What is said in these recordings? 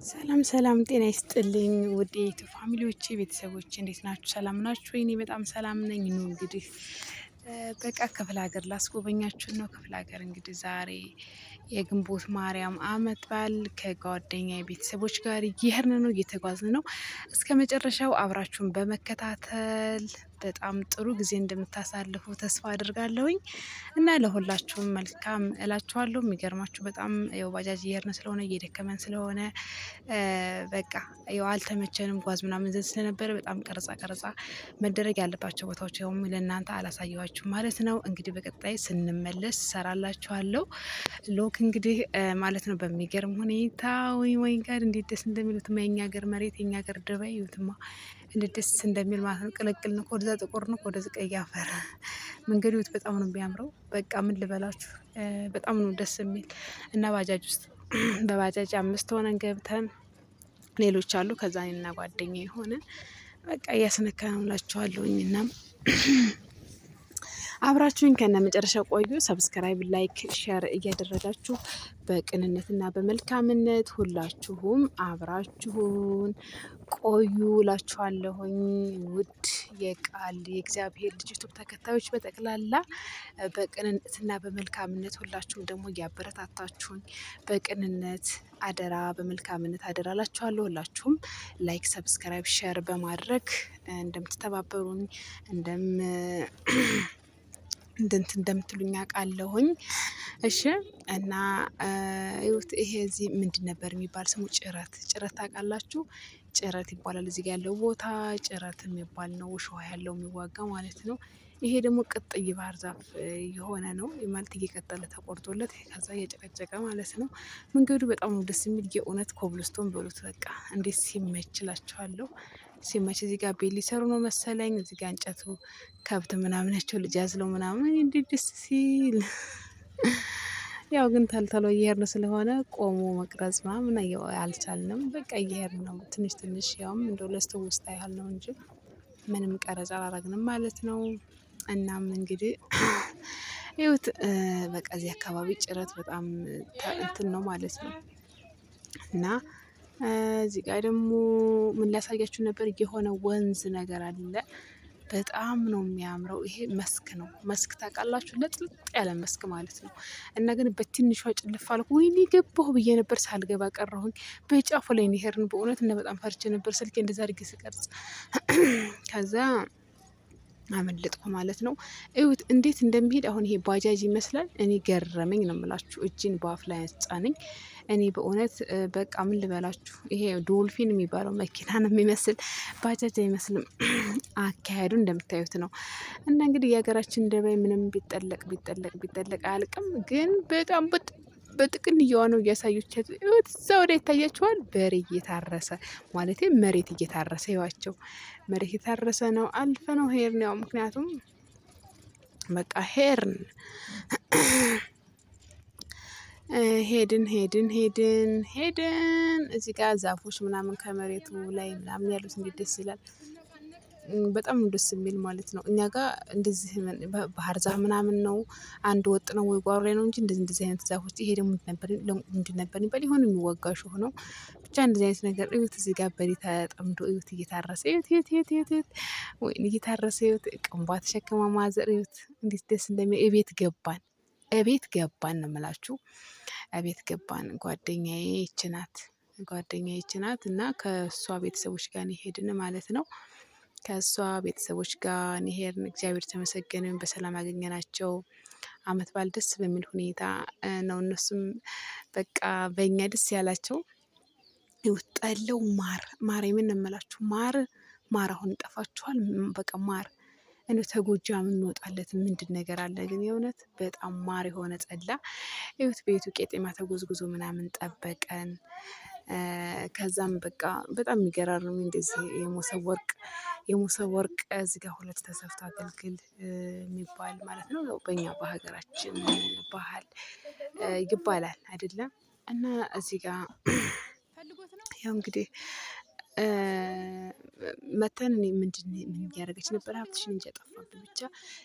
ሰላም ሰላም ጤና ይስጥልኝ ውድ የዩቲዩብ ፋሚሊዎቼ ቤተሰቦቼ እንዴት ናችሁ? ሰላም ናችሁ? እኔ በጣም ሰላም ነኝ። እንግዲህ በቃ ክፍለ ሀገር ላስጎበኛችሁ ነው። ክፍለ ሀገር እንግዲህ ዛሬ የግንቦት ማርያም አመት በዓል ከጓደኛ ቤተሰቦች ጋር እየሄድን ነው፣ እየተጓዝን ነው። እስከ መጨረሻው አብራችሁን በመከታተል በጣም ጥሩ ጊዜ እንደምታሳልፉ ተስፋ አድርጋለሁኝ እና ለሁላችሁም መልካም እላችኋለሁ። የሚገርማችሁ በጣም ያው ባጃጅ እየሄድን ስለሆነ እየደከመን ስለሆነ በቃ ያው አልተመቸንም። ጓዝ ምናምን ዘን ስለነበረ በጣም ቀረጻ መደረግ ያለባቸው ቦታዎች ያውም ለእናንተ አላሳየኋችሁ ማለት ነው። እንግዲህ በቀጣይ ስንመለስ ሰራላችኋለሁ ሎክ እንግዲህ ማለት ነው። በሚገርም ሁኔታ ወይ ጋር እንዴት ደስ እንደሚሉት የኛ ሀገር መሬት የኛ ሀገር ድባይ ይዩትማ እንዴት ደስ እንደሚል ማለት ነው። ቅልቅል ነው፣ ወደዛ ጥቁር ነው፣ ወደዛ ቀይ አፈር። መንገዱ ይዩት በጣም ነው የሚያምረው። በቃ ምን ልበላችሁ በጣም ነው ደስ የሚል እና ባጃጅ ውስጥ በባጃጅ 5 ሆነን ገብተን ሌሎች አሉ። ከዛ እኔና ጓደኛዬ የሆነ በቃ እያስነካላችኋለሁኝ እና አብራችሁኝ ከነ መጨረሻው ቆዩ። ሰብስክራይብ፣ ላይክ፣ ሼር እያደረጋችሁ በቅንነትና በመልካምነት ሁላችሁም አብራችሁን ቆዩ እላችኋለሁኝ። ውድ የቃል የእግዚአብሔር ልጅ ዩቱብ ተከታዮች በጠቅላላ በቅንነትና በመልካምነት ሁላችሁም ደግሞ እያበረታታችሁኝ በቅንነት አደራ፣ በመልካምነት አደራ እላችኋለሁ። ሁላችሁም ላይክ፣ ሰብስክራይብ፣ ሼር በማድረግ እንደምትተባበሩኝ እንደምትሉኝ አውቃለሁኝ። እሺ እና ይሄ እዚህ ምንድን ነበር የሚባል ስሙ? ጭረት ታውቃላችሁ? ጭረት ይባላል። እዚህ ጋር ያለው ቦታ ጭረት የሚባል ነው። ውሽዋ ያለው የሚዋጋ ማለት ነው። ይሄ ደግሞ ቅጥይ ባህር ዛፍ የሆነ ነው ማለት እየቀጠለ ተቆርጦለት ከዛ እየጨቀጨቀ ማለት ነው። መንገዱ በጣም ነው ደስ የሚል የእውነት ኮብልስቶን በሉት በቃ እንዴት ሲመችላችኋለሁ። ሲመች እዚህ ጋር ቤት ሊሰሩ ነው መሰለኝ። እዚህ ጋር እንጨቱ ከብት ምናምናቸው ልጅ አዝለው ምናምን እንዴት ደስ ሲል። ያው ግን ተልተሎ እየሄድን ስለሆነ ቆሞ መቅረጽ ምናምን አልቻልንም። በቃ እየሄድን ነው ትንሽ ያውም እንደው ለስተውስታ ያህል ነው እንጂ ምንም ቀረጻ አላረግንም ማለት ነው። እናም እንግዲህ ይሁት በቃ እዚህ አካባቢ ጭረት በጣም እንትን ነው ማለት ነው። እና እዚህ ጋር ደግሞ ምን ላሳያችሁ ነበር? የሆነ ወንዝ ነገር አለ። በጣም ነው የሚያምረው። ይሄ መስክ ነው። መስክ ታውቃላችሁ? ለጥልጥ ያለ መስክ ማለት ነው። እና ግን በትንሿ ጭልፍ አልኩ። ወይኔ ገባሁ ብዬ ነበር ሳልገባ ቀረሁኝ። በጫፉ ላይ ነው የሄድን በእውነት እና በጣም ፈርቼ ነበር ስልኬ እንደዛ አድርጌ ስቀርጽ ከዛ አመለጥኩ ማለት ነው። እዩት እንዴት እንደሚሄድ። አሁን ይሄ ባጃጅ ይመስላል። እኔ ገረመኝ ነው የምላችሁ። እጅን በአፍ ላይ አስጫነኝ። እኔ በእውነት በቃ ምን ልበላችሁ፣ ይሄ ዶልፊን የሚባለው መኪና ነው የሚመስል፣ ባጃጅ አይመስልም። አካሄዱ እንደምታዩት ነው። እና እንግዲህ የሀገራችን ደባይ ምንም ቢጠለቅ አያልቅም። ግን በጣም በጥቅንያዋ ነው እያሳዩቻት። እዛ ወደ ይታያቸዋል። በሬ እየታረሰ ማለት መሬት እየታረሰ ይዋቸው መሬት የታረሰ ነው። አልፈ ነው ሄርን። ያው ምክንያቱም በቃ ሄርን ሄድን እዚህ ጋር ዛፎች ምናምን ከመሬቱ ላይ ምናምን ያሉት እንዴት ደስ ይላል። በጣም ደስ የሚል ማለት ነው። እኛ ጋር እንደዚህ ባህር ዛፍ ምናምን ነው አንድ ወጥ ነው ወይ ጓሮ ላይ ነው እንጂ እንደዚህ አይነት ዛፎች። ይሄ ደግሞ ምንድን ነበር ይባል ይሆን? የሚወጋ ሾህ ነው ብቻ እንደዚህ አይነት ነገር። እዩት እዚህ ጋር በሬ ተጠምዶ እዩት፣ እየታረሰ እዩት፣ ወይ እየታረሰ እዩት። ቅንቧ ተሸክማ ማዘር እዩት እንዴት ደስ እንደሚል። እቤት ገባን ነው የምላችሁ። እቤት ገባን። ጓደኛዬ ይች ናት እና ከእሷ ቤተሰቦች ጋር ሄድን ማለት ነው። ከእሷ ቤተሰቦች ጋር ሄድን። እግዚአብሔር ተመሰገነ በሰላም አገኘናቸው። አመት በዓል ደስ በሚል ሁኔታ ነው። እነሱም በቃ በእኛ ደስ ያላቸው። ይወጣለው ማር የምን እምላችሁ ማር አሁን ይጠፋችኋል። በቃ ማር እንደ ተጎጃም የሚወጣለት ምንድን ነገር አለ ግን የእውነት በጣም ማር የሆነ ጠላ። ይሁት ቤቱ ቄጤማ ተጎዝጉዞ ምናምን ጠበቀን። ከዛም በቃ በጣም የሚገራርም እንደዚህ የሞሰብ ወርቅ እዚህ ጋር 2 ተሰፍቶ አገልግል የሚባል ማለት ነው። በእኛ በሀገራችን ባህል ይባላል አይደለም። እና እዚህ ጋር ያው እንግዲህ መተን እኔ ምን እያደረገች ነበር ሀብትሽን እንጂ ጠፋብኝ። ብቻ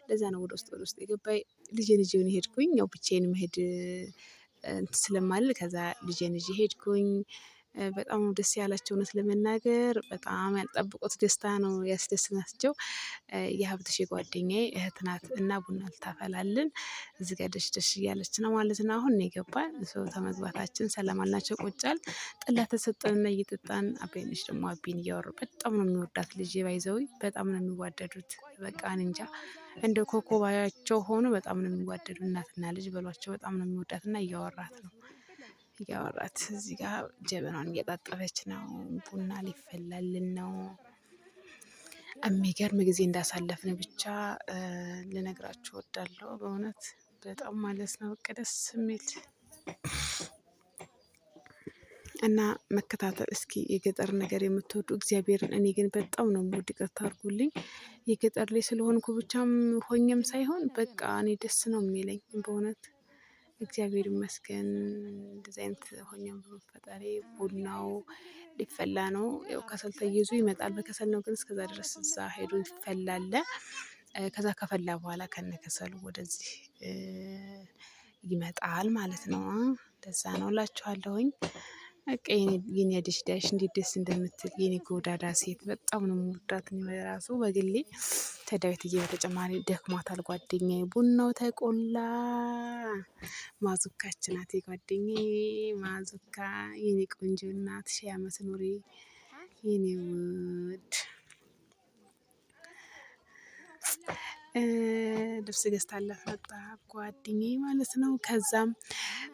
ለዛ ነው ወደ ውስጥ የገባኝ። ልጄን ሄድኩኝ። ያው ብቻዬን መሄድ ስለማልል ከዛ ልጄን ሄድኩኝ። በጣም ነው ደስ ያላቸው። እውነት ለመናገር በጣም ያልጠበቁት ደስታ ነው ያስደስናቸው። የሀብትሽ ጓደኛዬ እህት ናት እና ቡና ልታፈላልን እዚህ ጋር ደሽ ደሽ እያለች ነው ማለት ነው። አሁን ነው የገባን ሰው ተመግባታችን ሰላም አልናቸው ቁጫል ጠላ ተሰጠንና እየጠጣን አቤነሽ ደግሞ አቢን እያወሩ በጣም ነው የሚወዳት ልጅ ባይዘዊ በጣም ነው የሚዋደዱት። በቃ እኔ እንጃ እንደ ኮከባቸው ሆኖ በጣም ነው የሚዋደዱ እናትና ልጅ በሏቸው። በጣም ነው የሚወዳት እና እያወራት ነው እያወራት እዚህ ጋር ጀበናን እየጣጠበች ነው። ቡና ሊፈላልን ነው። የሚገርም ጊዜ እንዳሳለፍን ብቻ ልነግራችሁ እወዳለሁ። በእውነት በጣም ማለት ነው በቃ ደስ የሚል እና መከታተል እስኪ የገጠር ነገር የምትወዱ እግዚአብሔርን እኔ ግን በጣም ነው የምወድ። ይቅርታ አድርጉልኝ የገጠር ላይ ስለሆንኩ ብቻም ሆኜም ሳይሆን በቃ እኔ ደስ ነው የሚለኝ በእውነት እግዚአብሔር ይመስገን። እንደዚህ አይነት ሆኜም በመፈጠሬ ቡናው ሊፈላ ነው። ያው ከሰል ተይዞ ይመጣል በከሰል ነው ግን እስከዛ ድረስ እዛ ሄዶ ይፈላል። ከዛ ከፈላ በኋላ ከነከሰሉ ወደዚህ ይመጣል ማለት ነው። እንደዛ ነው እላችኋለሁኝ። በቃ የኔ አደሽዳሽ እንዴት ደስ እንደምትል የኔ ጎዳዳ ሴት በጣም ነው የምወዳት። እኔ ራሱ በግሌ ከዳዊትዬ በተጨማሪ ደክሟታል ጓደኛዬ። ቡናው ተቆላ። ማዙካችን ናት የጓደኛዬ ማዙካ የኔ ቆንጆ እናት 1000 ዓመት ኑሪ የኔ ውድ። ልብስ ገዝታላት መጣ ጓደኛዬ ማለት ነው። ከዛም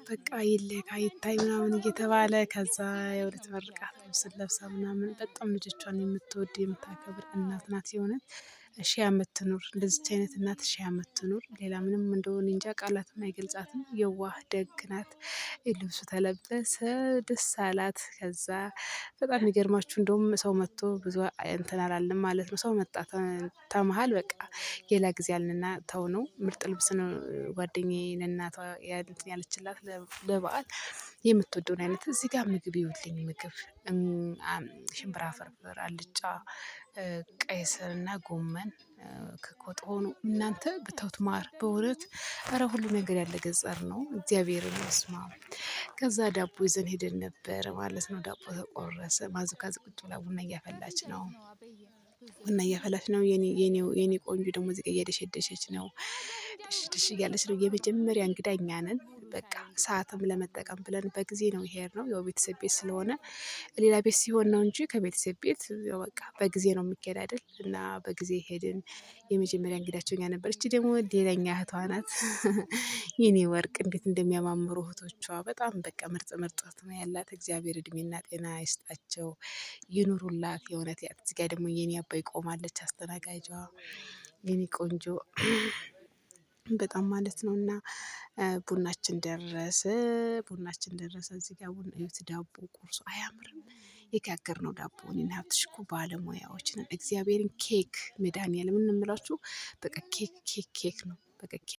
በቃ ይለካ ይታይ ምናምን እየተባለ ከዛ ያው ልትመርቃት ልብስ ለብሳ ምናምን በጣም ልጆቿን የምትወድ የምታከብር እናት ናት። የሆነት 1000 ዓመት ትኑር። እንደዚች አይነት እናት 1000 ዓመት ትኑር። ሌላ ምንም እንደሆነ እንጃ ቃላትም አይገልጻትም። የዋህ ደግ ናት። ልብሱ ተለበሰ ደስ አላት። ከዛ በጣም የሚገርማችሁ እንደውም ሰው መጥቶ ብዙ እንትን አላለም ማለት ነው። ሰው መጣ ተመሃል በቃ ሌላ ጊዜ አልንና ተው ነው። ምርጥ ልብስ ነው ጓደኛዬ ለእናቷ እንትን ያለችላት ለበዓል የምትወደውን አይነት እዚህ ጋር ምግብ ይውልኝ ምግብ ሽምብራ ፍርፍር አልጫ ቀይ ስር እና ጎመን ክኮት ሆኖ እናንተ ብተውት ማር በእውነት ኧረ ሁሉ ነገር ያለ ገጠር ነው። እግዚአብሔርን ይስማው። ከዛ ዳቦ ይዘን ሄደን ነበር ማለት ነው። ዳቦ ተቆረሰ። ማዘካ ቁጭ ብላ ቡና እያፈላች ነው። ቡና እያፈላች ነው። የኔ ቆንጆ ደግሞ እዚህ ጋር እየደሸደሸች ነው። ደሽ ደሽ እያለች ነው። የመጀመሪያ እንግዳ እኛ ነን። በቃ ሰዓትም ለመጠቀም ብለን በጊዜ ነው የሄድነው። ያው ቤተሰብ ቤት ስለሆነ ሌላ ቤት ሲሆን ነው እንጂ ከቤተሰብ ቤት ያው በቃ በጊዜ ነው የሚኬድ አይደል? እና በጊዜ ሄድን። የመጀመሪያ እንግዳቸው እኛ ነበር። እቺ ደግሞ ሌላኛ እህቷ ናት። የኔ ወርቅ እንዴት እንደሚያማምሩ እህቶቿ በጣም በቃ ምርጥ ምርጥ እህት ነው ያላት። እግዚአብሔር እድሜና ጤና ይስጣቸው ይኑሩላት። የእውነት እዚህ ጋር ደግሞ የኔ አባይ ቆማለች አስተናጋጇ የኔ ቆንጆ በጣም ማለት ነው። እና ቡናችን ደረሰ። ቡናችን ደረሰ። እዚህ ጋር ቡና እዩት። ዳቦ ቁርሱ አያምርም? የጋገርነው ዳቦ እኔና ሀብትሽ እኮ ባለሙያዎች ነን። እግዚአብሔርን ኬክ መድኃኒዓለም የምላችሁ በቃ ኬክ ነው በቃ